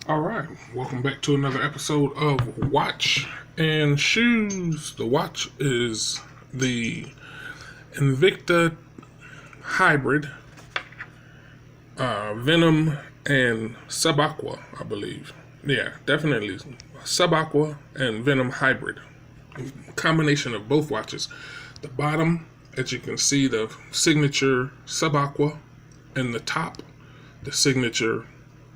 All right, welcome back to another episode of Watch and Shoes. The watch is the Invicta hybrid, Venom and Subaqua, I believe. Yeah, definitely Subaqua and Venom hybrid. Combination of both watches. The bottom, as you can see, the signature Subaqua, and the top, the signature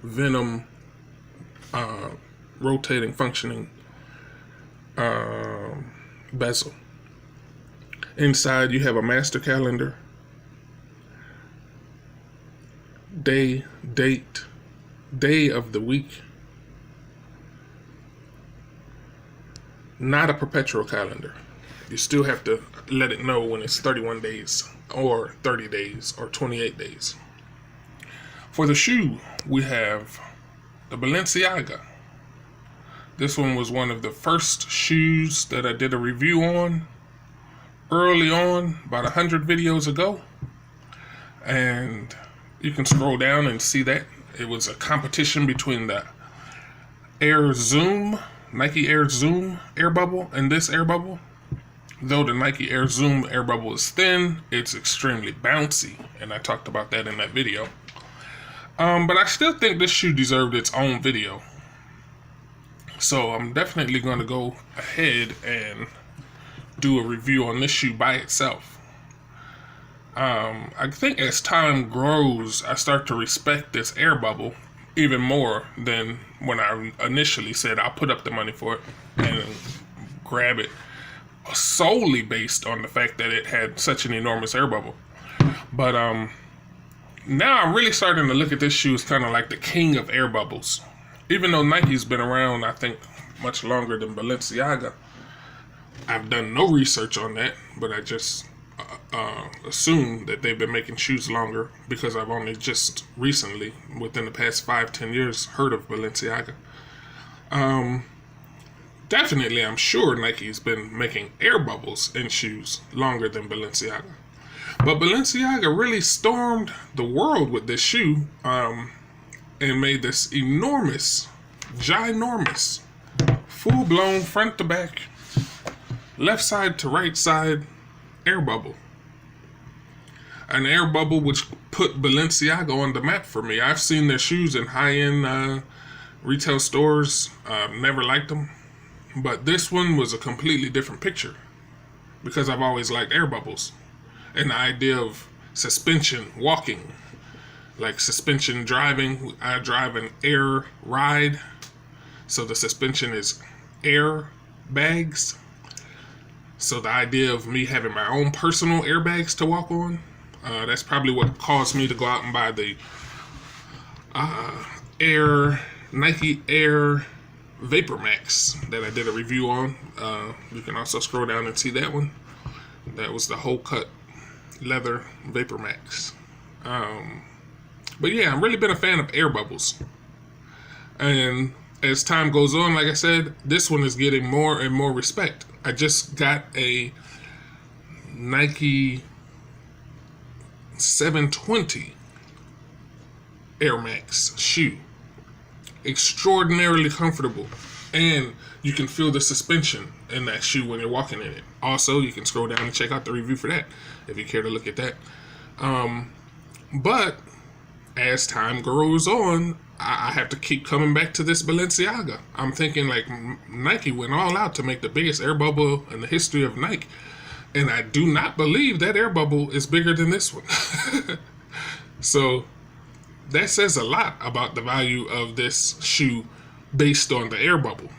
Venom rotating, functioning bezel. Inside you have a master calendar, day, date, day of the week. Not a perpetual calendar. You still have to let it know when it's 31 days or 30 days or 28 days. For the shoe, we have the Balenciaga. This one was one of the first shoes that I did a review on early on, about 100 videos ago. And you can scroll down and see that. It was a competition between the Air Zoom, Nike Air Zoom air bubble and this air bubble. Though the Nike Air Zoom air bubble is thin, it's extremely bouncy. And I talked about that in that video. But I still think this shoe deserved its own video. So I'm definitely going to go ahead and do a review on this shoe by itself. I think as time grows, I start to respect this air bubble even more than when I initially said I'll put up the money for it and grab it solely based on the fact that it had such an enormous air bubble. But now I'm really starting to look at this shoe as kind of like the king of air bubbles. Even though Nike's been around, I think, much longer than Balenciaga. I've done no research on that, but I just assume that they've been making shoes longer because I've only just recently, within the past 5-10 years, heard of Balenciaga. Definitely, I'm sure Nike's been making air bubbles in shoes longer than Balenciaga. But Balenciaga really stormed the world with this shoe and made this enormous, ginormous, full-blown front to back, left side to right side air bubble. An air bubble which put Balenciaga on the map for me. I've seen their shoes in high-end retail stores. Never liked them. But this one was a completely different picture because I've always liked air bubbles. And the idea of suspension walking, like suspension driving. I drive an air ride, so the suspension is air bags. So the idea of me having my own personal airbags to walk on, that's probably what caused me to go out and buy the Nike Air Vapor Max that I did a review on. You can also scroll down and see that one. That was the whole cut leather Vapor Max. But yeah, I've really been a fan of air bubbles. And as time goes on, like I said, this one is getting more and more respect. I just got a Nike 720 Air Max shoe. Extraordinarily comfortable. And you can feel the suspension in that shoe when you're walking in it. Also, you can scroll down and check out the review for that if you care to look at that. But as time goes on, I have to keep coming back to this Balenciaga. I'm thinking like Nike went all out to make the biggest air bubble in the history of Nike. And I do not believe that air bubble is bigger than this one. So that says a lot about the value of this shoe based on the air bubble.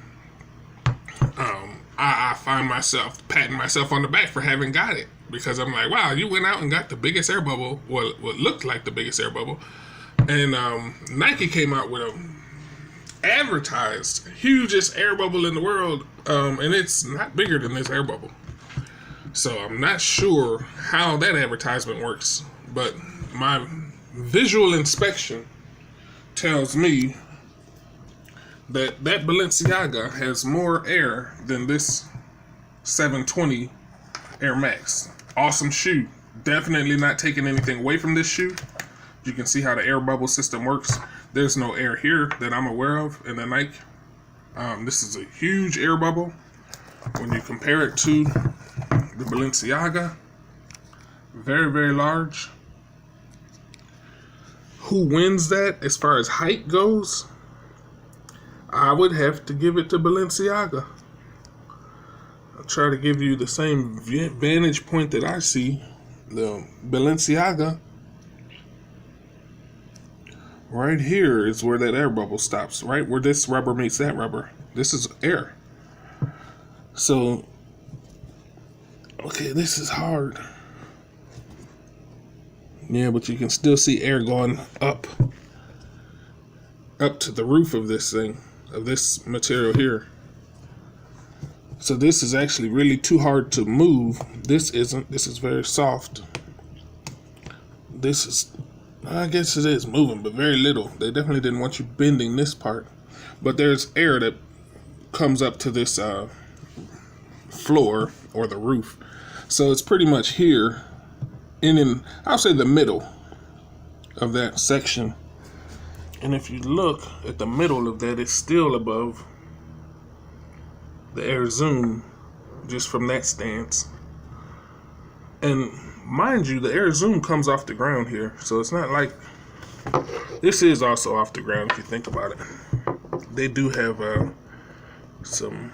I find myself patting myself on the back for having got it because I'm like, wow, you went out and got the biggest air bubble, what looked like the biggest air bubble. And Nike came out with a advertised hugest air bubble in the world, and it's not bigger than this air bubble. So I'm not sure how that advertisement works, but my visual inspection tells me that Balenciaga has more air than this 720 Air Max. Awesome shoe. Definitely not taking anything away from this shoe. You can see how the air bubble system works. There's no air here that I'm aware of in the Nike. This is a huge air bubble when you compare it to the Balenciaga. Very, very large. Who wins that as far as height goes? I would have to give it to Balenciaga. I'll try to give you the same vantage point that I see. The Balenciaga, right here is where that air bubble stops, right where this rubber meets that rubber. This is air. So, okay, this is hard. Yeah, but you can still see air going up to the roof of this thing, of this material here. So this is actually really too hard to move. This isn't. This is very soft. This is, I guess it is moving, but very little. They definitely didn't want you bending this part. But there's air that comes up to this floor or the roof. So it's pretty much here. In I'll say the middle of that section. And if you look at the middle of that, it's still above the air zoom just from that stance. And mind you, the air zoom comes off the ground here. So it's not like, this is also off the ground if you think about it. They do have some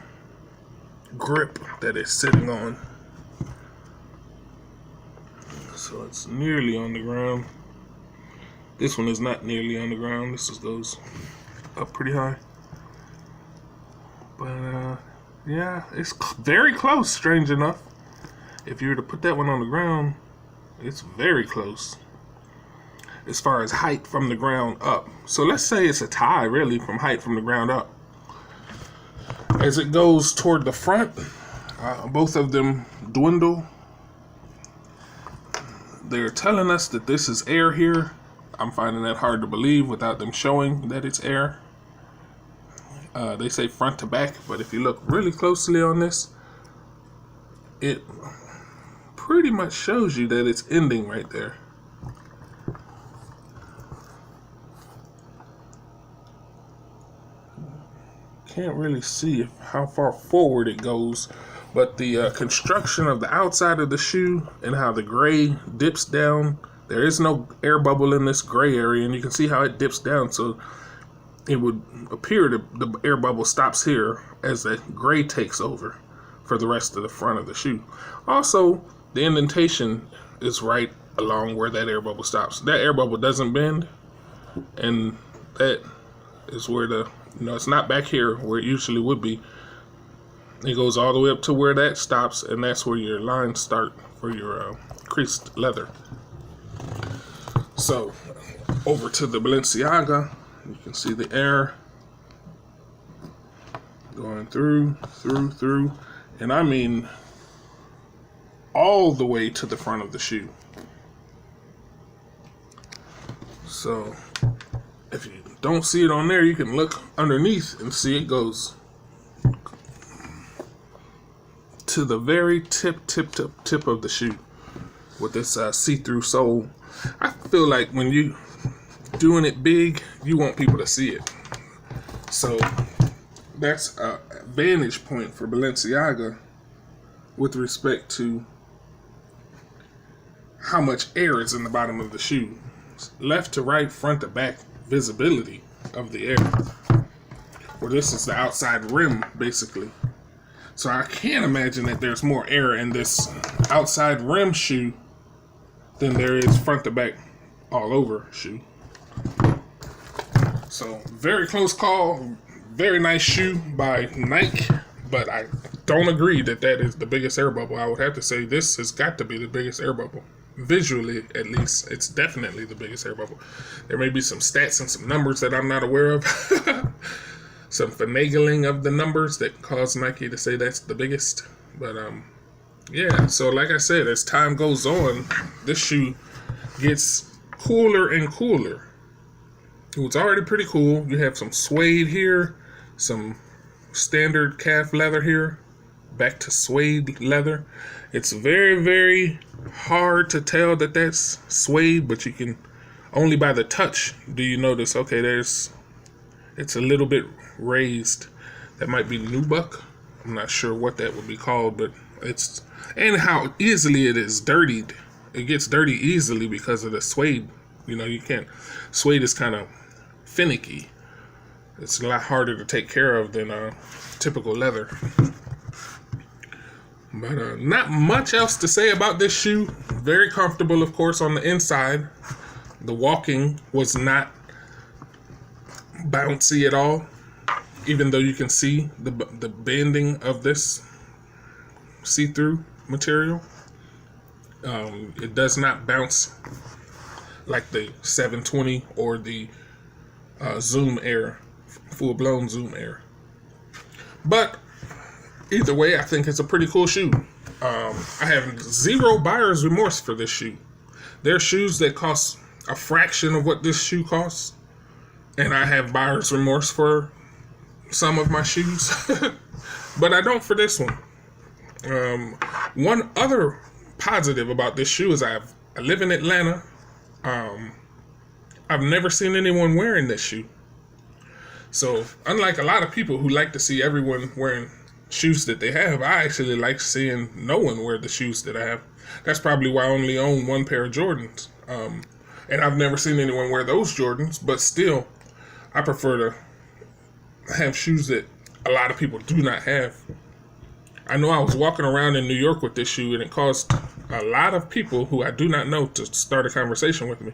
grip that it's sitting on. So it's nearly on the ground. This one is not nearly on the ground. This just goes up pretty high. But yeah, it's very close, strange enough. If you were to put that one on the ground, it's very close as far as height from the ground up. So let's say it's a tie, really, from height from the ground up. As it goes toward the front, both of them dwindle. They're telling us that this is air here. I'm finding that hard to believe without them showing that it's air. They say front to back, but if you look really closely on this, it pretty much shows you that it's ending right there. Can't really see how far forward it goes, but the construction of the outside of the shoe and how the gray dips down, there is no air bubble in this gray area, and you can see how it dips down. So it would appear that the air bubble stops here as the gray takes over for the rest of the front of the shoe. Also, the indentation is right along where that air bubble stops. That air bubble doesn't bend, and that is where the, it's not back here where it usually would be. It goes all the way up to where that stops, and that's where your lines start for your creased leather. So, over to the Balenciaga, you can see the air going through, and I mean all the way to the front of the shoe. So, if you don't see it on there, you can look underneath and see it goes to the very tip of the shoe with this see-through sole. I feel like when you doing it big, you want people to see it. So that's a vantage point for Balenciaga with respect to how much air is in the bottom of the shoe. Left to right, front to back visibility of the air. Well, this is the outside rim, basically. So I can't imagine that there's more air in this outside rim shoe than there is front to back all over shoe. So very close call. Very nice shoe by Nike, but I don't agree that that is the biggest air bubble. I would have to say this has got to be the biggest air bubble. Visually, at least, it's definitely the biggest air bubble. There may be some stats and some numbers that I'm not aware of. Some finagling of the numbers that cause Nike to say that's the biggest. But yeah, so like I said, as time goes on, this shoe gets cooler and cooler. It was already pretty cool. You have some suede here, some standard calf leather here, back to suede leather. It's very, very hard to tell that that's suede, but you can only by the touch do you notice, okay, it's a little bit raised. That might be nubuck. I'm not sure what that would be called, but and how easily it is dirtied. It gets dirty easily because of the suede. You can't, suede is kind of finicky. It's a lot harder to take care of than typical leather. But not much else to say about this shoe. Very comfortable, of course, on the inside. The walking was not bouncy at all, even though you can see the bending of this see-through material. It does not bounce like the 720 or the Zoom Air, full-blown Zoom Air. But either way, I think it's a pretty cool shoe. I have zero buyer's remorse for this shoe. There are shoes that cost a fraction of what this shoe costs, and I have buyer's remorse for some of my shoes, but I don't for this one. One other positive about this shoe is I live in Atlanta. I've never seen anyone wearing this shoe. So unlike a lot of people who like to see everyone wearing shoes that they have, I actually like seeing no one wear the shoes that I have. That's probably why I only own one pair of Jordans. And I've never seen anyone wear those Jordans, but still, I prefer to have shoes that a lot of people do not have. I know I was walking around in New York with this shoe, and it caused a lot of people who I do not know to start a conversation with me.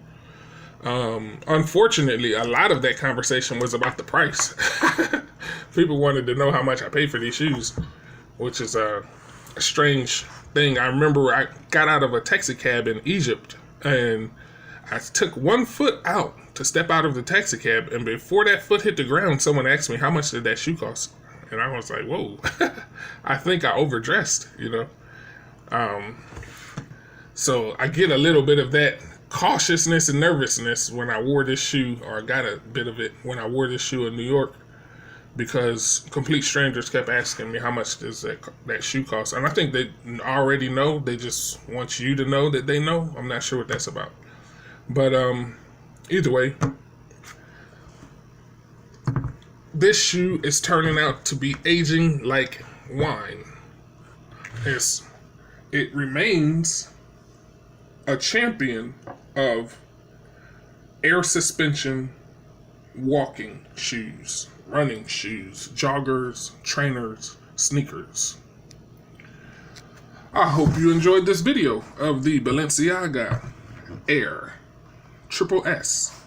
Unfortunately, a lot of that conversation was about the price. People wanted to know how much I paid for these shoes, which is a strange thing. I remember I got out of a taxi cab in Egypt, and I took one foot out to step out of the taxi cab, and before that foot hit the ground, someone asked me, how much did that shoe cost? And I was like, whoa, I think I overdressed, So I get a little bit of that cautiousness and nervousness when I wore this shoe, or I got a bit of it when I wore this shoe in New York, because complete strangers kept asking me how much does that shoe cost. And I think they already know. They just want you to know that they know. I'm not sure what that's about. But either way, this shoe is turning out to be aging like wine. It remains a champion of air suspension walking shoes, running shoes, joggers, trainers, sneakers. I hope you enjoyed this video of the Balenciaga Air Triple S.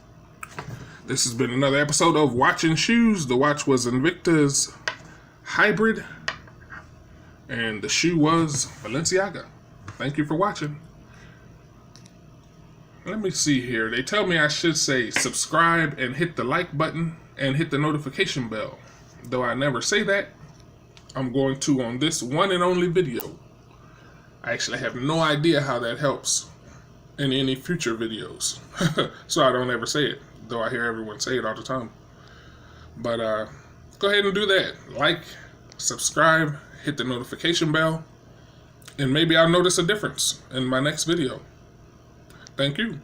This has been another episode of Watching Shoes. The watch was Invicta's Hybrid, and the shoe was Balenciaga. Thank you for watching. Let me see here. They tell me I should say subscribe and hit the like button and hit the notification bell. Though I never say that, I'm going to on this one and only video. I actually have no idea how that helps in any future videos. So I don't ever say it, though I hear everyone say it all the time. But go ahead and do that. Like, subscribe, hit the notification bell, and maybe I'll notice a difference in my next video. Thank you.